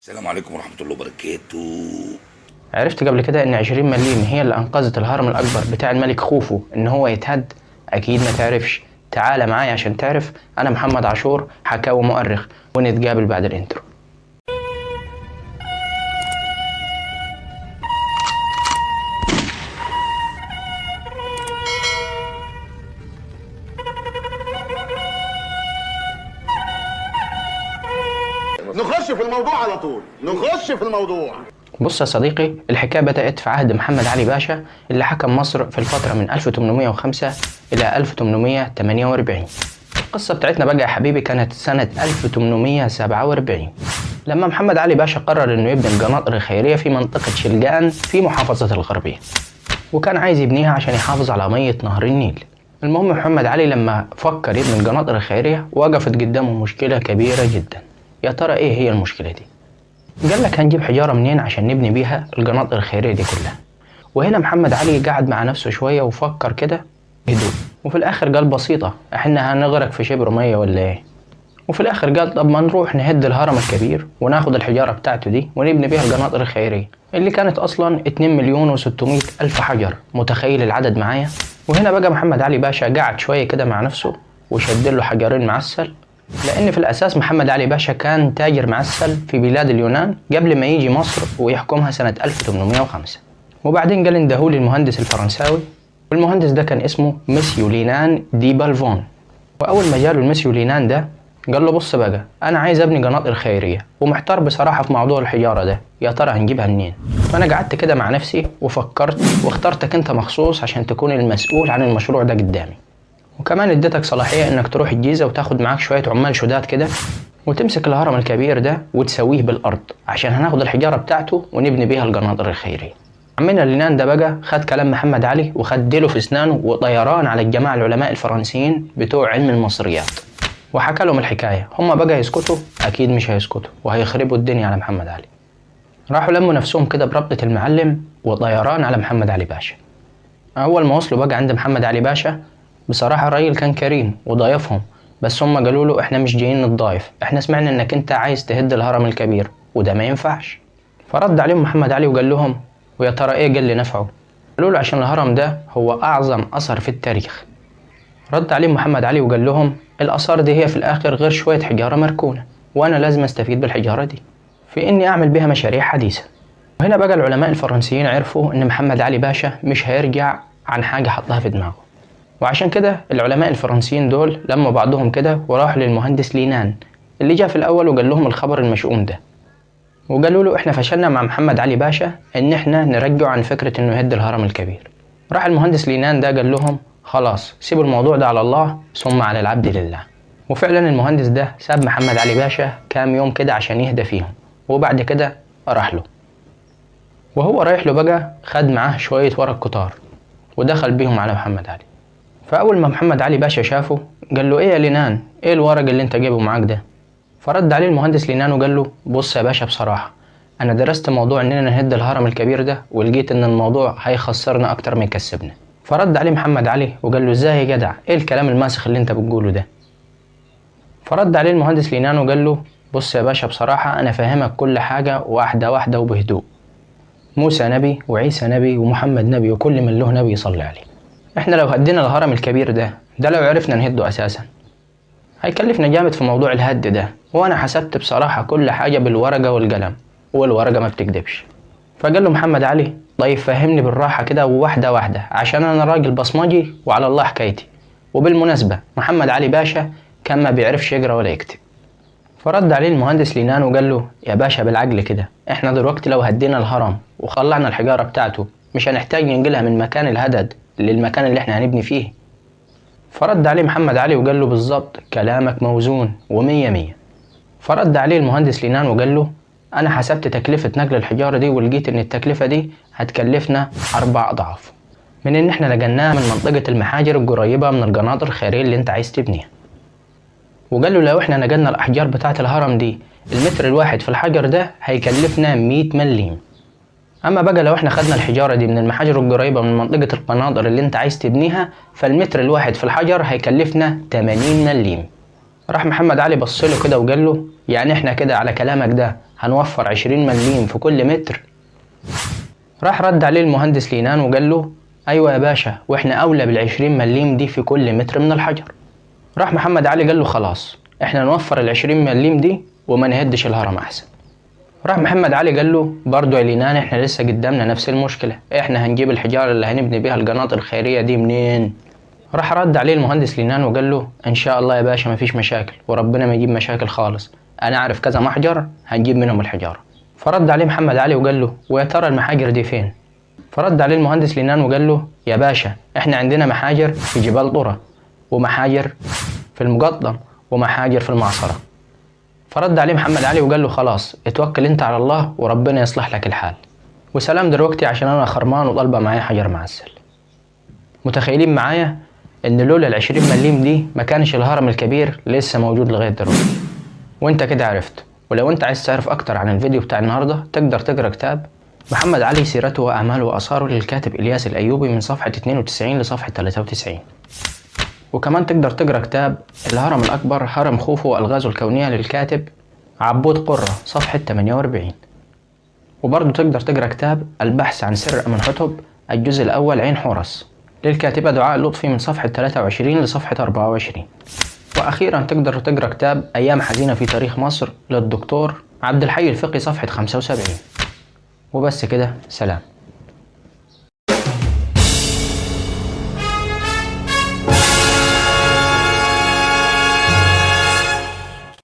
السلام عليكم ورحمة الله وبركاته. عرفت قبل كده ان 20 مليم هي اللي انقذت الهرم الاكبر بتاع الملك خوفو ان هو يتهد؟ اكيد ما تعرفش. تعال معايا عشان تعرف. انا محمد عاشور، حكاوي مؤرخ، ونتقابل بعد الانترو. نخش في الموضوع على طول، نخش في الموضوع. بص يا صديقي، الحكاية بدأت في عهد محمد علي باشا اللي حكم مصر في الفترة من 1805 إلى 1848. القصة بتاعتنا بقى يا حبيبي كانت سنة 1847 لما محمد علي باشا قرر إنه يبني القناطر الخيرية في منطقة شلقان في محافظة الغربية، وكان عايز يبنيها عشان يحافظ على مية نهر النيل. المهم محمد علي لما فكر يبني القناطر الخيرية وقفت قدامه مشكلة كبيرة جدا. يا ترى إيه هي المشكلة دي؟ قال لك هنجيب حجارة منين عشان نبني بيها القناطر الخيرية دي كلها؟ وهنا محمد علي قعد مع نفسه شوية وفكر كده هدوء، وفي الآخر قال بسيطة، احنا هنغرق في شبر مية ولا ايه؟ وفي الآخر قال طب ما نروح نهد الهرم الكبير وناخد الحجارة بتاعته دي ونبني بيها القناطر الخيرية اللي كانت أصلا 2 مليون و600 ألف حجر. متخيل العدد معايا؟ وهنا بقى محمد علي باشا قعد شوية كده مع نفسه وشد له حجرين معسل، لأن في الأساس محمد علي باشا كان تاجر معسل في بلاد اليونان قبل ما يجي مصر ويحكمها سنة 1805. وبعدين قال اندهولي المهندس الفرنساوي، والمهندس ده كان اسمه مسيو لينان دي بالفون. وأول ما جاله المسيو لينان ده قال له بص بقى، أنا عايز أبني قناطر خيرية ومحتار بصراحة في موضوع الحجارة ده، يا ترى هنجيبها منين؟ فأنا قعدت كده مع نفسي وفكرت واخترتك أنت مخصوص عشان تكون المسؤول عن المشروع ده قدامي، وكمان اديتك صلاحية انك تروح الجيزة وتاخد معاك شوية عمال شداد كده وتمسك الهرم الكبير ده وتسويه بالارض عشان هناخد الحجارة بتاعته ونبني بيها القناطر الخيرية. عمنا لينان ده بقى خد كلام محمد علي وخد ديله في اسنانه وطيران على الجماعة العلماء الفرنسيين بتوع علم المصريات وحكى لهم الحكاية. هم بقى يسكتوا؟ اكيد مش هيسكتوا وهيخربوا الدنيا على محمد علي. راحوا لموا نفسهم كده بربطة المعلم وطيران على محمد علي باشا. اول ما وصلوا بقى عند محمد علي باشا بصراحة الراجل كان كريم وضايفهم، بس هم قالوا له احنا مش جايين نتضايف، احنا سمعنا انك انت عايز تهد الهرم الكبير وده ما ينفعش. فرد عليهم محمد علي وقال لهم ويا ترى ايه قال لي نفعه؟ قالوا له عشان الهرم ده هو اعظم اثر في التاريخ. رد عليهم محمد علي وقال لهم الاثار دي هي في الاخر غير شوية حجارة مركونة، وانا لازم استفيد بالحجارة دي في اني اعمل بها مشاريع حديثة. وهنا بقى العلماء الفرنسيين عرفوا ان محمد علي باشا مش هيرجع عن حاجة حطها في دماغه، وعشان كده العلماء الفرنسيين دول لموا بعضهم كده وراحوا للمهندس لينان اللي جاء في الاول وقال لهم الخبر المشؤوم ده، وقالوا له احنا فشلنا مع محمد علي باشا ان احنا نرجعه عن فكرة انه يهد الهرم الكبير. راح المهندس لينان ده قال لهم خلاص سيبوا الموضوع ده على الله ثم على العبد لله. وفعلا المهندس ده ساب محمد علي باشا كام يوم كده عشان يهدى فيهم، وبعد كده راح له. وهو رايح له بقى خد معاه شوية ورق كتار ودخل بيهم على محمد علي. فأول ما محمد علي باشا شافه قال له ايه يا لينان، ايه الورق اللي انت جايبه معاك ده؟ فرد عليه المهندس لينان وقال له بص يا باشا، بصراحة انا درست موضوع اننا نهد الهرم الكبير ده ولقيت ان الموضوع هيخسرنا اكتر ما يكسبنا. فرد عليه محمد علي وقال له ازاي يا جدع، ايه الكلام الماسخ اللي انت بتقوله ده؟ فرد عليه المهندس لينان وقال له بص يا باشا، بصراحة انا فاهمك كل حاجة واحدة واحدة وبهدوء. موسى نبي وعيسى نبي ومحمد نبي وكل من له نبي يصلي عليه. احنا لو هدينا الهرم الكبير ده لو عرفنا نهده اساسا هيكلفنا جامد في موضوع الهد ده، وانا حسبت بصراحة كل حاجة بالورقة والقلم والورقة ما بتكدبش. فقال له محمد علي طيب فهمني بالراحة كده وواحدة واحدة عشان انا راجل بصمجي وعلى الله حكايتي. وبالمناسبة محمد علي باشا كان ما بيعرفش يقرأ ولا يكتب. فرد عليه المهندس لينان وقال له يا باشا بالعقل كده، احنا دلوقتي لو هدينا الهرم وخلعنا الحجارة بتاعته مش هنحتاج ننقلها من مكان الهدد للمكان اللي احنا هنبني فيه. فرد عليه محمد علي وقال له بالظبط كلامك موزون ومية مية. فرد عليه المهندس لينان وقال له انا حسبت تكلفة نقل الحجارة دي ولقيت ان التكلفة دي هتكلفنا 4 أضعاف من ان احنا نقلناها من منطقة المحاجر القريبة من القناطر الخيرية اللي انت عايز تبنيها. وقال له لو احنا نقلنا الاحجار بتاعة الهرم دي المتر الواحد في الحجر ده هيكلفنا 100 مليم. اما بقى لو احنا خدنا الحجارة دي من المحاجر القريبة من منطقة القناطر اللي انت عايز تبنيها فالمتر الواحد في الحجر هيكلفنا 80 مليم. راح محمد علي بص له كده وقال له يعني احنا كده على كلامك ده هنوفر 20 مليم في كل متر؟ راح رد عليه المهندس لينان وقال له ايوه يا باشا، واحنا اولى بال20 مليم دي في كل متر من الحجر. راح محمد علي قال له خلاص احنا نوفر ال20 مليم دي وما نهدش الهرم احسن. راح محمد علي قال له برضه يا لينان احنا لسه قدامنا نفس المشكلة، احنا هنجيب الحجارة اللي هنبني بيها القناطر الخيرية دي منين؟ راح رد عليه المهندس لينان وقال له ان شاء الله يا باشا مفيش مشاكل، وربنا ما يجيب مشاكل خالص، انا اعرف كذا محجر هنجيب منهم الحجارة. فرد عليه محمد علي وقال له ويا ترى المحاجر دي فين؟ فرد عليه المهندس لينان وقال له يا باشا احنا عندنا محاجر في جبال طرة، ومحاجر في المقطم، ومحاجر في المعصرة. فرد عليه محمد علي وقال له خلاص اتوكل انت على الله وربنا يصلح لك الحال، وسلام دلوقتي عشان انا خرمان وطالبه معايا حجر معسل. متخيلين معايا ان لولا ال20 مليم دي ما كانش الهرم الكبير لسه موجود لغايه دلوقتي؟ وانت كده عرفت. ولو انت عايز تعرف اكتر عن الفيديو بتاع النهارده تقدر تقرا كتاب محمد علي سيرته واعماله واثاره للكاتب الياس الايوبي من صفحه 92 لصفحه 93. وكمان تقدر تقرا كتاب الهرم الاكبر هرم خوفو والغازه الكونيه للكاتب عبود قرة صفحه 48. وبرضه تقدر تقرا كتاب البحث عن سر أمنحتب الجزء الاول عين حورس للكاتبة دعاء لطفي من صفحة 23 لصفحة 24. وأخيرا تقدر تقرأ كتاب أيام حزينة في تاريخ مصر للدكتور عبد الحي الفقي صفحة 75. وبس كده، سلام.